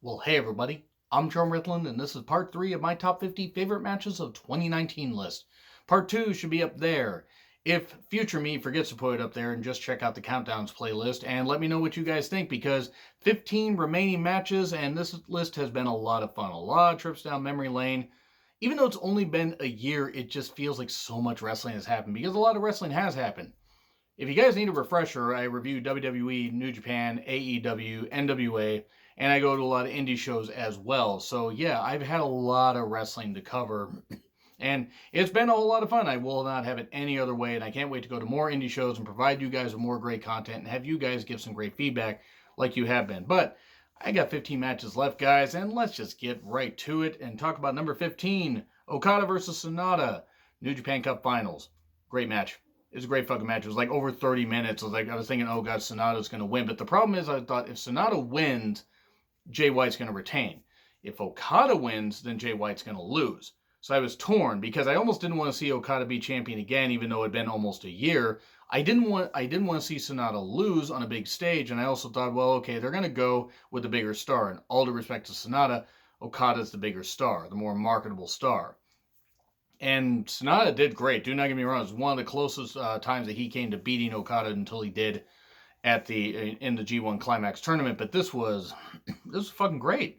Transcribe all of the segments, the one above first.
Well, hey everybody, I'm John Ritland, and this is part 3 of my top 50 favorite matches of 2019 list. Part 2 should be up there. If future me forgets to put it up there, and just check out the countdowns playlist and let me know what you guys think, because 15 remaining matches, and this list has been a lot of fun. A lot of trips down memory lane. Even though it's only been a year, it just feels like so much wrestling has happened, because a lot of wrestling has happened. If you guys need a refresher, I review WWE, New Japan, AEW, NWA, and I go to a lot of indie shows as well. So yeah, I've had a lot of wrestling to cover, and it's been a whole lot of fun. I will not have it any other way, and I can't wait to go to more indie shows and provide you guys with more great content and have you guys give some great feedback like you have been. But I got 15 matches left, guys, and let's just get right to it and talk about number 15, Okada versus Sanada, New Japan Cup Finals. Great match. It was a great fucking match. It was like over 30 minutes. I was thinking, oh god, Sanada's going to win. But the problem is, I thought if Sanada wins, Jay White's going to retain. If Okada wins, then Jay White's going to lose. So I was torn because I almost didn't want to see Okada be champion again, even though it had been almost a year. I didn't want to see Sanada lose on a big stage, and I also thought, well, okay, they're going to go with the bigger star. And all due respect to Sanada, Okada's the bigger star, the more marketable star. And Sanada did great. Do not get me wrong; it was one of the closest times that he came to beating Okada until he did in the G1 Climax tournament. But this was fucking great.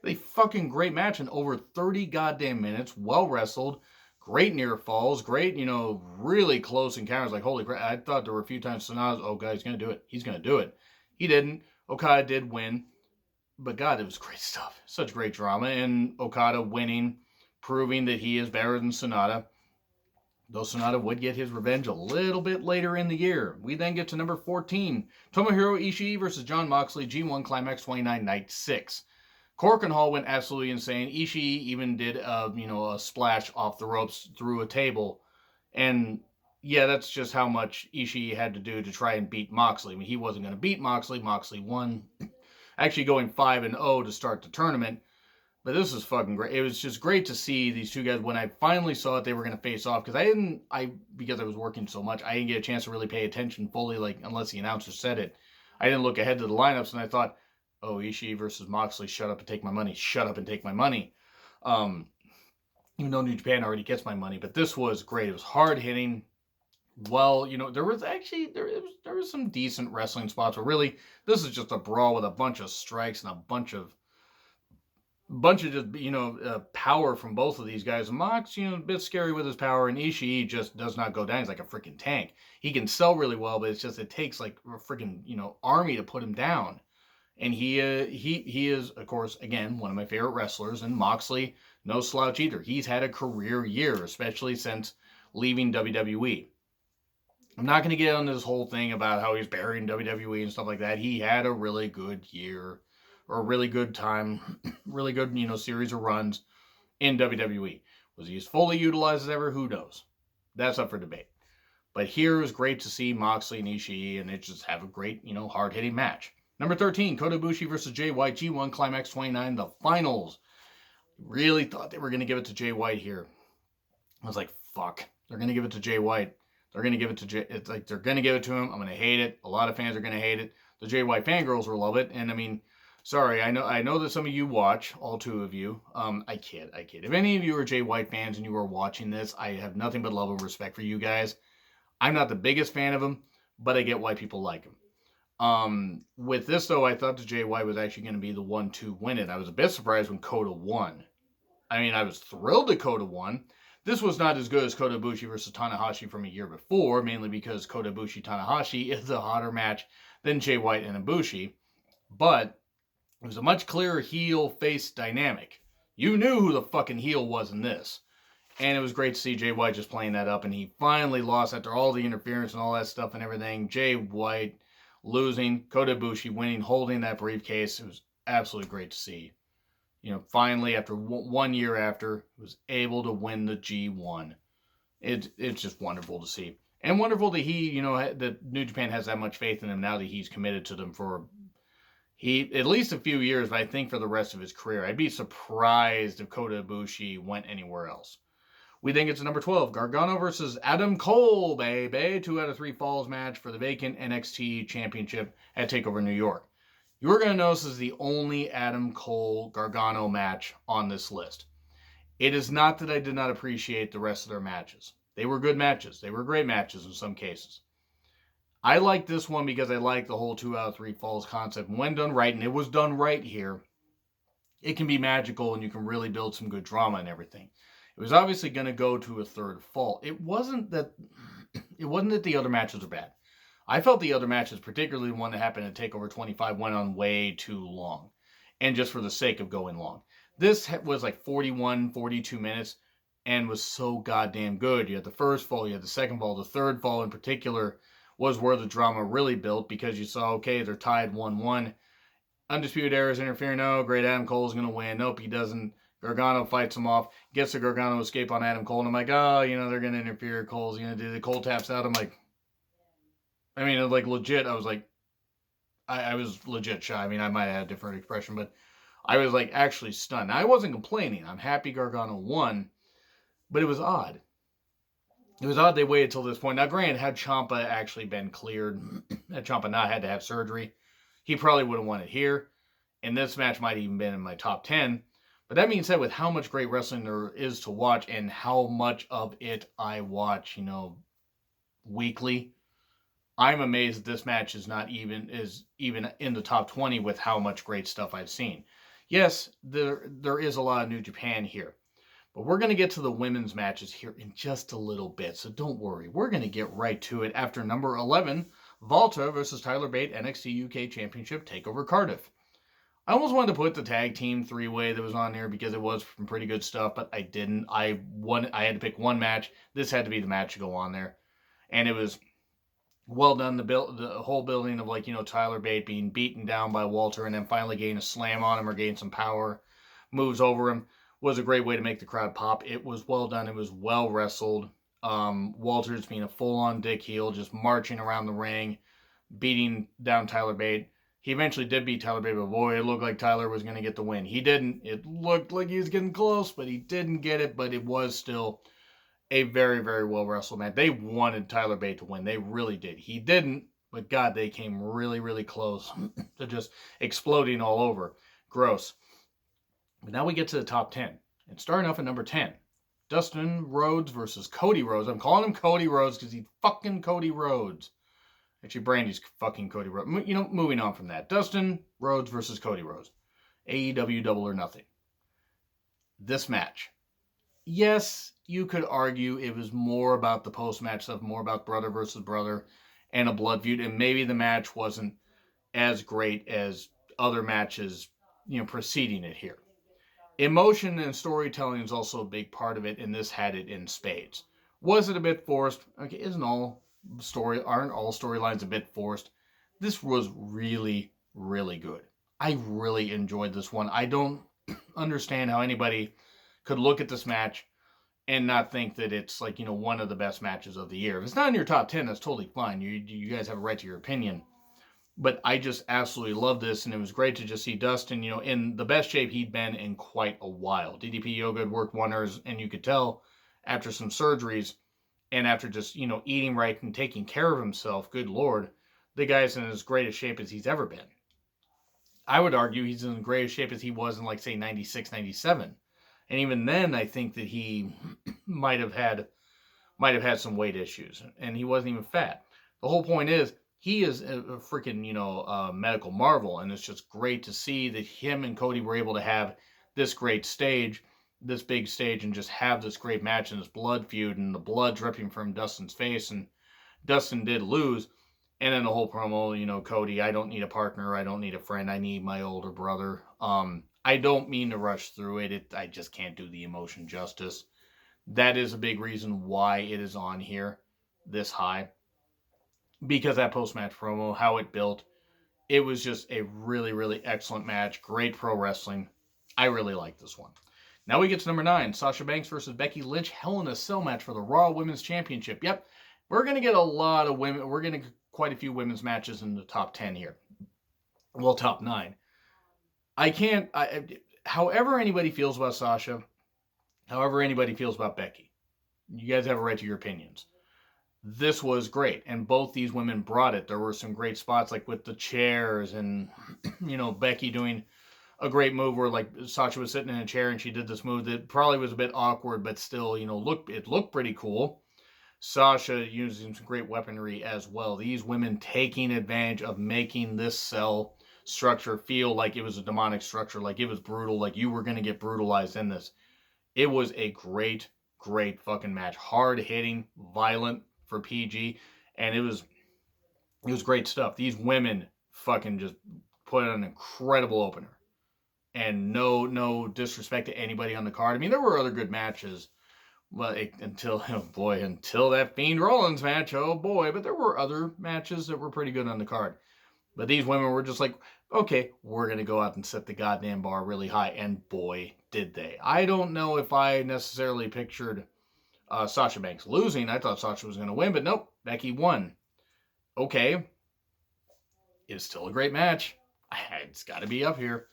A fucking great match in over 30 goddamn minutes. Well wrestled, great near falls, great really close encounters. Like holy crap! I thought there were a few times Sanada's, oh god, he's gonna do it. He's gonna do it. He didn't. Okada did win, but god, it was great stuff. Such great drama, and Okada winning, proving that he is better than Sanada. Though Sanada would get his revenge a little bit later in the year. We then get to number 14, Tomohiro Ishii versus Jon Moxley, G1 Climax 29, Night 6. Cork and Hall went absolutely insane. Ishii even did a splash off the ropes through a table. And yeah, that's just how much Ishii had to do to try and beat Moxley. I mean, he wasn't going to beat Moxley. Moxley won, actually going 5-0 to start the tournament. But this is fucking great. It was just great to see these two guys. When I finally saw it, they were going to face off, because because I was working so much, I didn't get a chance to really pay attention fully, unless the announcer said it. I didn't look ahead to the lineups, and I thought, oh, Ishii versus Moxley, shut up and take my money. Shut up and take my money. Even though New Japan already gets my money, but this was great. It was hard hitting. Well, there was some decent wrestling spots, but really, this is just a brawl with a bunch of strikes and a bunch of just power from both of these guys. Mox, a bit scary with his power, and Ishii just does not go down. He's like a freaking tank. He can sell really well, but it takes like a freaking army to put him down. And he is, of course, again, one of my favorite wrestlers. And Moxley, no slouch either. He's had a career year, especially since leaving WWE. I'm not going to get on this whole thing about how he's buried in WWE and stuff like that. He had a really good year, or a really good time, really good, series of runs in WWE. Was he as fully utilized as ever? Who knows? That's up for debate. But here it was great to see Moxley and Ishii, and it just have a great, hard-hitting match. Number 13, Kotobuki versus Jay White, G1 Climax 29, the finals. Really thought they were going to give it to Jay White here. I was like, fuck. They're going to give it to Jay White. They're going to give it to Jay. It's like they're going to give it to him. I'm going to hate it. A lot of fans are going to hate it. The Jay White fangirls will love it. And I mean, sorry, I know that some of you watch, all two of you. I kid. If any of you are Jay White fans and you are watching this, I have nothing but love and respect for you guys. I'm not the biggest fan of him, but I get why people like him. With this, though, I thought that Jay White was actually going to be the one to win it. I was a bit surprised when Kota won. I mean, I was thrilled that Kota won. This was not as good as Kotobuki versus Tanahashi from a year before, mainly because Kotobuki-Tanahashi is a hotter match than Jay White and Ibushi. But it was a much clearer heel-face dynamic. You knew who the fucking heel was in this. And it was great to see Jay White just playing that up. And he finally lost after all the interference and all that stuff and everything. Jay White losing, Kotobuki winning, holding that briefcase. It was absolutely great to see. Finally, after 1 year after, was able to win the G1. It's just wonderful to see. And wonderful that that New Japan has that much faith in him now that he's committed to them for at least a few years, but I think for the rest of his career. I'd be surprised if Kota Ibushi went anywhere else. We then get to number 12, Gargano versus Adam Cole, baby. 2 out of 3 falls match for the vacant NXT Championship at TakeOver New York. You're going to notice this is the only Adam Cole Gargano match on this list. It is not that I did not appreciate the rest of their matches. They were good matches. They were great matches in some cases. I like this one because I like the whole 2 out of 3 falls concept. When done right, and it was done right here, it can be magical and you can really build some good drama and everything. It was obviously going to go to a third fall. It wasn't that the other matches were bad. I felt the other matches, particularly the one that happened at TakeOver 25, went on way too long. And just for the sake of going long. This was like 41, 42 minutes and was so goddamn good. You had the first fall, you had the second fall, the third fall in particular was where the drama really built because you saw, okay, they're tied 1-1. Undisputed Era's interfering. No, great, Adam Cole's going to win. Nope, he doesn't. Gargano fights him off, gets the Gargano escape on Adam Cole, and I'm like, oh, they're going to interfere. Cole's going to do the Cole taps out. I'm like, legit, I was like, I was legit shy. I might have had a different expression, but I was like actually stunned. I wasn't complaining. I'm happy Gargano won, but it was odd. It was odd they waited till this point. Now, granted, had Ciampa actually been cleared, had Ciampa not had to have surgery, he probably would have won it here. And this match might have even been in my top 10. But that being said, with how much great wrestling there is to watch and how much of it I watch, weekly, I'm amazed that this match is even in the top 20 with how much great stuff I've seen. Yes, there is a lot of New Japan here. But we're going to get to the women's matches here in just a little bit, so don't worry. We're going to get right to it after number 11, Volta versus Tyler Bate NXT UK Championship TakeOver Cardiff. I almost wanted to put the tag team 3-way that was on there because it was some pretty good stuff, but I didn't. I had to pick one match. This had to be the match to go on there. And it was well done, the whole building of Tyler Bate being beaten down by Walter and then finally getting a slam on him or getting some power moves over him was a great way to make the crowd pop. It was well done. It was well wrestled. Walter's being a full-on dick heel, just marching around the ring, beating down Tyler Bate. He eventually did beat Tyler Bate, but boy, it looked like Tyler was going to get the win. He didn't. It looked like he was getting close, but he didn't get it. But it was still a very, very well wrestled match. They wanted Tyler Bate to win. They really did. He didn't, but God, they came really, really close to just exploding all over. Gross. But now we get to the top 10. And starting off at number 10, Dustin Rhodes versus Cody Rhodes. I'm calling him Cody Rhodes because he's fucking Cody Rhodes. Actually, Brandy's fucking Cody Rhodes. Moving on from that. Dustin Rhodes versus Cody Rhodes. AEW Double or Nothing. This match. Yes, you could argue it was more about the post-match stuff, more about brother versus brother and a blood feud. And maybe the match wasn't as great as other matches, preceding it here. Emotion and storytelling is also a big part of it, and this had it in spades. Was it a bit forced? Okay, aren't all storylines a bit forced? This was really, really good. I really enjoyed this one. I don't understand how anybody could look at this match and not think that it's one of the best matches of the year. If it's not in your top 10, that's totally fine. You guys have a right to your opinion. But I just absolutely love this, and it was great to just see Dustin, in the best shape he'd been in quite a while. DDP Yoga had worked wonders, and you could tell after some surgeries and after just, eating right and taking care of himself, good Lord, the guy's in as great a shape as he's ever been. I would argue he's in as great a shape as he was in, say, 96, 97. And even then, I think that he might have had some weight issues, and he wasn't even fat. The whole point is, he is a freaking, medical marvel, and it's just great to see that him and Cody were able to have this great stage, this big stage, and just have this great match and this blood feud, and the blood dripping from Dustin's face, and Dustin did lose, and then the whole promo, Cody, I don't need a partner, I don't need a friend, I need my older brother. I don't mean to rush through it, I just can't do the emotion justice. That is a big reason why it is on here this high. Because that post-match promo, how it built, it was just a really, really excellent match. Great pro wrestling. I really like this one. Now we get to number 9, Sasha Banks versus Becky Lynch, Hell in a Cell match for the Raw Women's Championship. Yep, we're going to get a lot of women. We're going to get quite a few women's matches in the top 10 here. Well, top 9. However anybody feels about Sasha, however anybody feels about Becky, you guys have a right to your opinions. this was great, and both these women brought it. There were some great spots, like with the chairs, and Becky doing a great move where like Sasha was sitting in a chair and she did this move that probably was a bit awkward, but still, looked pretty cool. Sasha using some great weaponry as well. These women taking advantage of making this cell structure feel like it was a demonic structure, like it was brutal, like you were going to get brutalized in this. It was a great, great fucking match. Hard hitting, violent for PG, and it was great stuff. These women fucking just put an incredible opener. And no disrespect to anybody on the card. I mean, there were other good matches. Well, until that Fiend Rollins match, oh boy. But there were other matches that were pretty good on the card. But these women were just like, okay, we're going to go out and set the goddamn bar really high. And boy, did they. I don't know if I necessarily pictured Sasha Banks losing. I thought Sasha was going to win, but nope, Becky won. Okay. It's still a great match. It's got to be up here.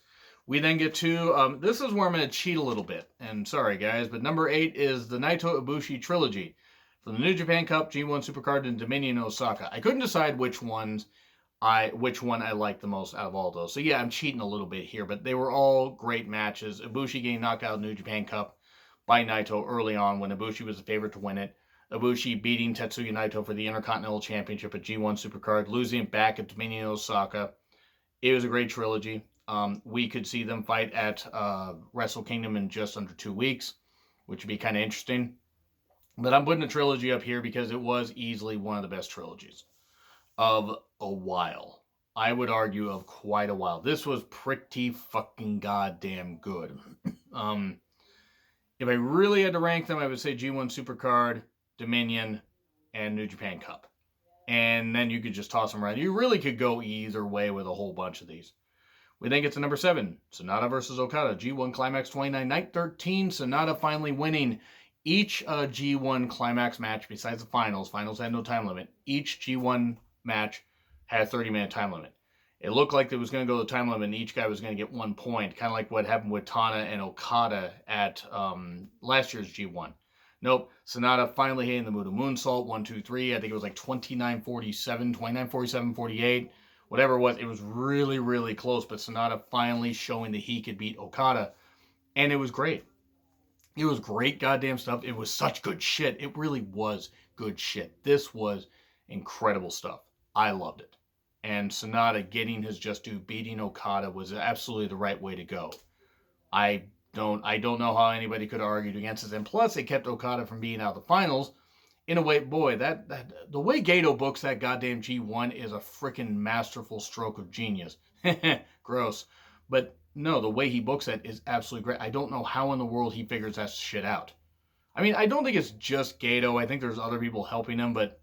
We then get to, this is where I'm going to cheat a little bit. And sorry, guys, but number 8 is the Naito Ibushi Trilogy. For the New Japan Cup, G1 Supercard, and Dominion Osaka. I couldn't decide which one I liked the most out of all those. So yeah, I'm cheating a little bit here, but they were all great matches. Ibushi getting knocked out of the New Japan Cup by Naito early on when Ibushi was the favorite to win it. Ibushi beating Tetsuya Naito for the Intercontinental Championship at G1 Supercard, losing it back at Dominion Osaka. It was a great trilogy. We could see them fight at Wrestle Kingdom in just under 2 weeks, which would be kind of interesting. But I'm putting the trilogy up here because it was easily one of the best trilogies of a while. I would argue of quite a while. This was pretty fucking goddamn good. If I really had to rank them, I would say G1 Supercard, Dominion, and New Japan Cup. And then you could just toss them around. You really could go either way with a whole bunch of these. We then get to number 7, Sanada versus Okada, G1 Climax 29, Night 13. Sanada finally winning each G1 Climax match besides the finals. Finals had no time limit. Each G1 match had a 30-minute time limit. It looked like it was going to go to the time limit and each guy was going to get 1 point, kind of like what happened with Tana and Okada at last year's G1. Nope, Sanada finally hitting the Muda Moonsault, 1, 2, 3. I think it was like 29-47, 29-47, 48. Whatever it was really, really close. But Sanada finally showing that he could beat Okada. And it was great. It was great goddamn stuff. It was such good shit. It really was good shit. This was incredible stuff. I loved it. And Sanada getting his just due, beating Okada was absolutely the right way to go. I don't know how anybody could have argued against it. And plus, it kept Okada from being out of the finals. In a way, boy, that the way Gato books that goddamn G1 is a freaking masterful stroke of genius. Gross. But no, the way he books it is absolutely great. I don't know how in the world he figures that shit out. I mean, I don't think it's just Gato. I think there's other people helping him, but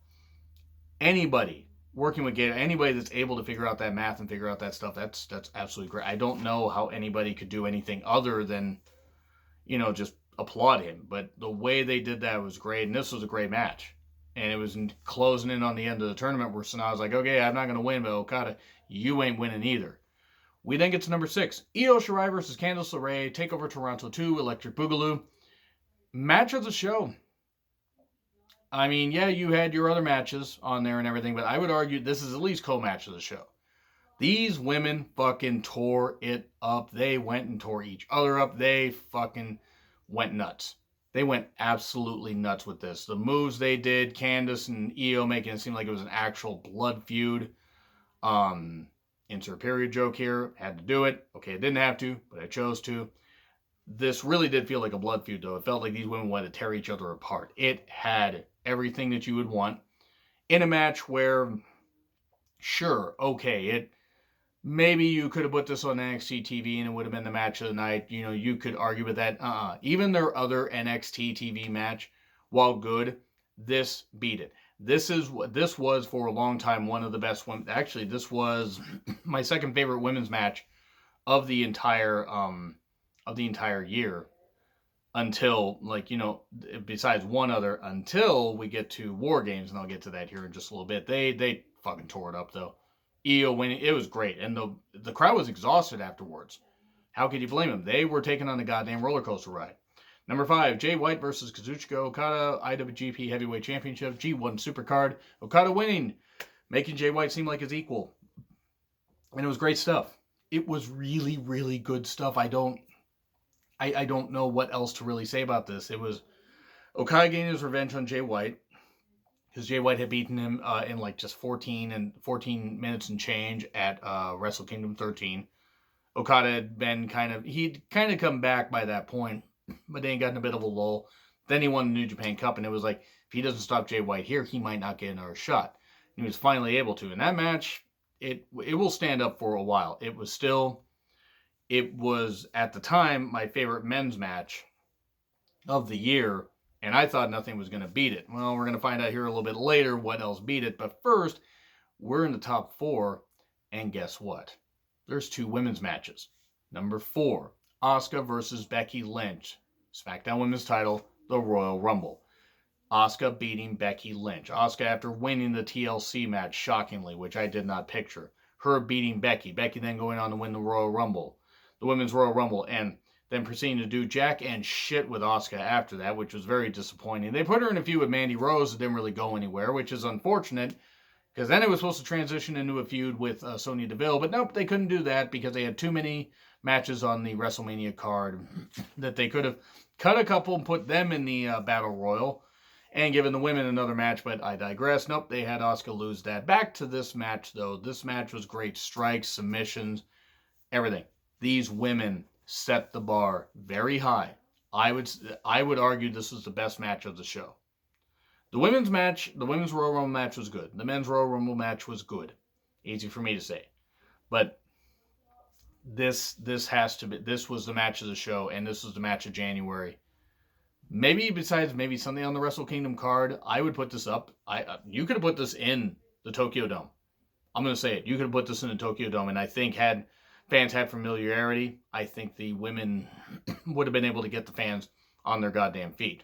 anybody working with Gato, anybody that's able to figure out that math and figure out that stuff, that's absolutely great. I don't know how anybody could do anything other than, just applaud him. But the way they did that was great, and this was a great match. And it was closing in on the end of the tournament where Sanada was like, okay, I'm not going to win, but Okada, you ain't winning either. We then get to number 6, Io Shirai versus Candice LeRae, TakeOver Toronto 2, Electric Boogaloo. Match of the show. I mean, yeah, you had your other matches on there and everything, but I would argue this is at least co-match of the show. These women fucking tore it up. They went and tore each other up. They fucking went nuts. They went absolutely nuts with this. The moves they did, Candice and Io making it seem like it was an actual blood feud. Insert period joke here. Had to do it. Okay, I didn't have to, but I chose to. This really did feel like a blood feud, though. It felt like these women wanted to tear each other apart. It had everything that you would want in a match where, sure, okay, maybe you could have put this on NXT TV and it would have been the match of the night. You could argue with that. Even their other NXT TV match, while good, this beat it. This was for a long time one of the best women. Actually, this was my second favorite women's match of the entire year until, besides one other, until we get to War Games, and I'll get to that here in just a little bit. They fucking tore it up, though. Io winning, it was great, and the crowd was exhausted afterwards. How could you blame them? They were taking on the goddamn roller coaster ride. Number 5, Jay White versus Kazuchika Okada, IWGP Heavyweight Championship, G1 Supercard. Okada winning, making Jay White seem like his equal. And it was great stuff. It was really, really good stuff. I don't know what else to really say about this. It was Okada getting his revenge on Jay White, because Jay White had beaten him in like just 14 minutes and change at Wrestle Kingdom 13. Okada had been he'd kind of come back by that point, but then he got in a bit of a lull. Then he won the New Japan Cup, and it was like, if he doesn't stop Jay White here, he might not get another shot. And he was finally able to. And that match, it will stand up for a while. It was at the time my favorite men's match of the year, and I thought nothing was going to beat it. Well, we're going to find out here a little bit later what else beat it. But first, we're in the top 4, and guess what? There's 2 women's matches. Number 4, Asuka versus Becky Lynch. SmackDown Women's title, the Royal Rumble. Asuka beating Becky Lynch. Asuka, after winning the TLC match, shockingly, which I did not picture. Her beating Becky. Becky then going on to win the Royal Rumble. The Women's Royal Rumble. And then proceeding to do jack and shit with Asuka after that, which was very disappointing. They put her in a feud with Mandy Rose that didn't really go anywhere, which is unfortunate, because then it was supposed to transition into a feud with Sonya Deville. But nope, they couldn't do that because they had too many matches on the WrestleMania card that they could have cut a couple and put them in the Battle Royal and given the women another match. But I digress. Nope, they had Asuka lose that. Back to this match, though. This match was great. Strikes, submissions, everything. These women set the bar very high. I would argue this was the best match of the show. The women's Royal Rumble match was good. The men's Royal Rumble match was good. Easy for me to say. But this was the match of the show, and this was the match of January. Maybe besides something on the Wrestle Kingdom card, I would put this up. You could have put this in the Tokyo Dome. I'm going to say it. You could have put this in the Tokyo Dome, and I think had fans had familiarity, I think the women would have been able to get the fans on their goddamn feet.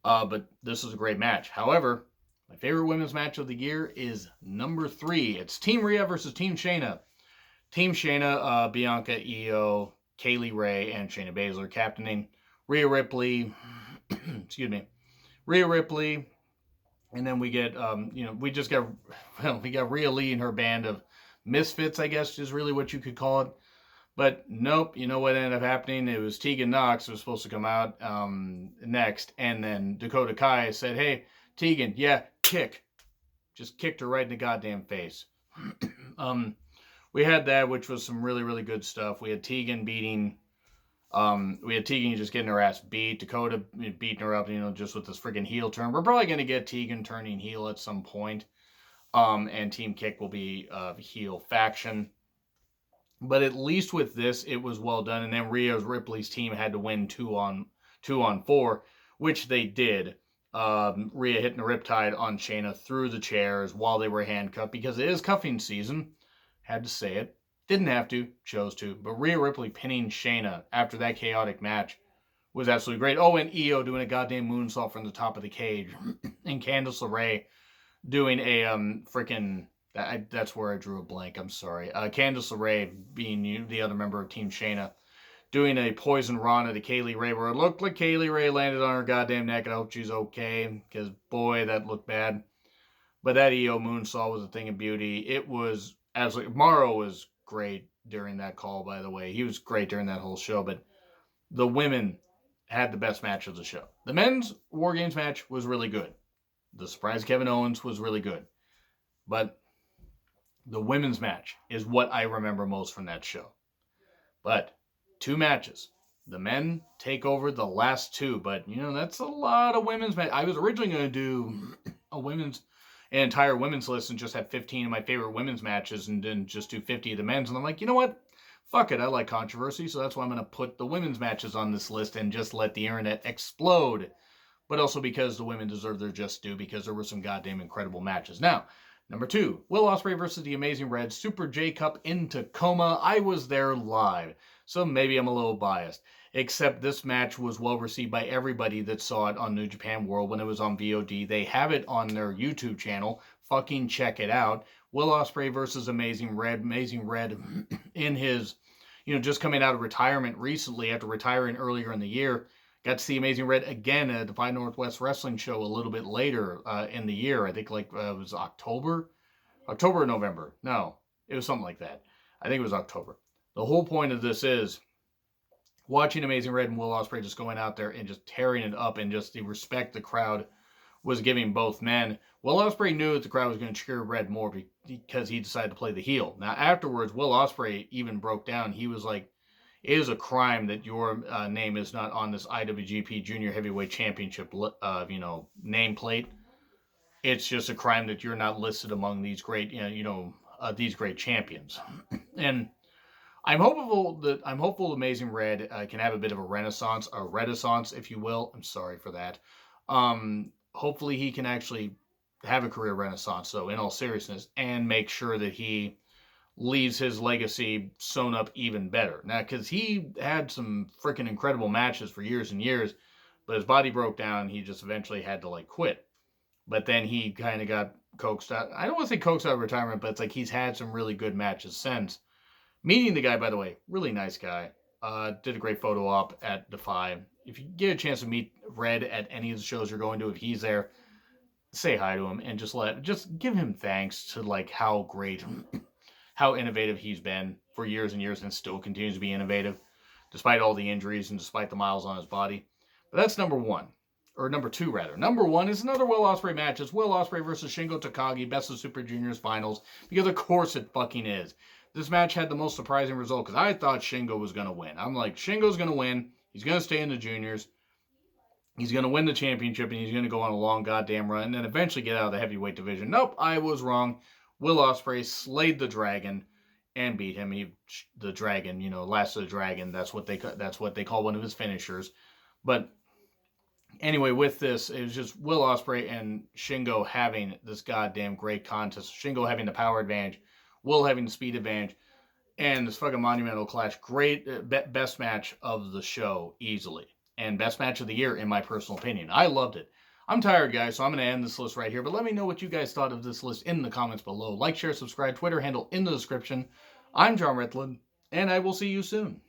But this is a great match. However, my favorite women's match of the year is number 3. It's Team Rhea versus Team Shana. Team Shana, Bianca, Io, Kaylee Ray, and Shayna Baszler captaining. Rhea Ripley, Rhea Ripley, and then we get, we got Rhea Lee and her band of misfits, I guess is really what you could call it. But nope, you know what ended up happening? It was Tegan Nox who was supposed to come out next, and then Dakota Kai said, hey, Tegan, yeah, kick. Just kicked her right in the goddamn face. We had that, which was some really, really good stuff. We had Tegan just getting her ass beat. Dakota beating her up, just with this freaking heel turn. We're probably going to get Tegan turning heel at some point. And Team Kick will be a heel faction. But at least with this, it was well done. And then Ripley's team had to win 2 on 4, which they did. Rhea hitting a riptide on Shayna through the chairs while they were handcuffed, because it is cuffing season. Had to say it. Didn't have to, chose to. But Rhea Ripley pinning Shayna after that chaotic match was absolutely great. Oh, and Io doing a goddamn moonsault from the top of the cage. And Candice LeRae doing a that's where I drew a blank. I'm sorry. Candice LeRae, being the other member of Team Shayna, doing a poison Rana to Kaylee Ray, where it looked like Kaylee Ray landed on her goddamn neck, and I hope she's okay, because boy, that looked bad. But that Io moonsault was a thing of beauty. It was Morrow was great during that call, by the way. He was great during that whole show, but the women had the best match of the show. The men's War Games match was really good. The surprise Kevin Owens was really good. But the women's match is what I remember most from that show. But 2 matches. The men take over the last 2, but that's a lot of women's match. I was originally going to do an entire women's list and just have 15 of my favorite women's matches and then just do 50 of the men's. And I'm like, you know what? Fuck it. I like controversy, so that's why I'm going to put the women's matches on this list and just let the internet explode. But also because the women deserve their just due, because there were some goddamn incredible matches. Now, number 2, Will Osprey versus the Amazing Red, Super J Cup in Tacoma. I was there live, so maybe I'm a little biased. Except this match was well received by everybody that saw it on New Japan World when it was on VOD. They have it on their YouTube channel. Fucking check it out. Will Osprey versus Amazing Red. Amazing Red in his, just coming out of retirement recently after retiring earlier in the year. Got to see Amazing Red again at the Pine Northwest Wrestling Show a little bit later in the year. I think it was October or November. No, it was something like that. I think it was October. The whole point of this is watching Amazing Red and Will Ospreay just going out there and just tearing it up, and just the respect the crowd was giving both men. Will Ospreay knew that the crowd was going to cheer Red more because he decided to play the heel. Now afterwards, Will Ospreay even broke down. He was like, "It is a crime that your name is not on this IWGP Junior Heavyweight Championship, nameplate. It's just a crime that you're not listed among these great, these great champions." And I'm hopeful that Amazing Red can have a bit of a renaissance, if you will. I'm sorry for that. Hopefully he can actually have a career renaissance, though, in all seriousness, and make sure that he leaves his legacy sewn up even better. Now, because he had some freaking incredible matches for years and years, but his body broke down. He just eventually had to quit. But then he kind of got coaxed out. I don't want to say coaxed out of retirement, but it's like he's had some really good matches since. Meeting the guy, by the way, really nice guy. Did a great photo op at Defy. If you get a chance to meet Red at any of the shows you're going to, if he's there, say hi to him and just give him thanks to how great, how innovative he's been for years and years, and still continues to be innovative despite all the injuries and despite the miles on his body. But that's number one. Or number two, rather. Number one is another Will Ospreay match. It's Will Ospreay versus Shingo Takagi, Best of Super Juniors Finals, because of course it fucking is. This match had the most surprising result because I thought Shingo was going to win. I'm like, Shingo's going to win. He's going to stay in the juniors. He's going to win the championship, and he's going to go on a long goddamn run and then eventually get out of the heavyweight division. Nope, I was wrong. Will Ospreay slayed the Dragon and beat him. The Dragon, Last of the Dragon. That's what they call one of his finishers. But anyway, with this, it was just Will Ospreay and Shingo having this goddamn great contest. Shingo having the power advantage, Will having the speed advantage, and this fucking monumental clash. Great, best match of the show, easily. And best match of the year, in my personal opinion. I loved it. I'm tired, guys, so I'm going to end this list right here. But let me know what you guys thought of this list in the comments below. Like, share, subscribe, Twitter handle in the description. I'm John Ritland, and I will see you soon.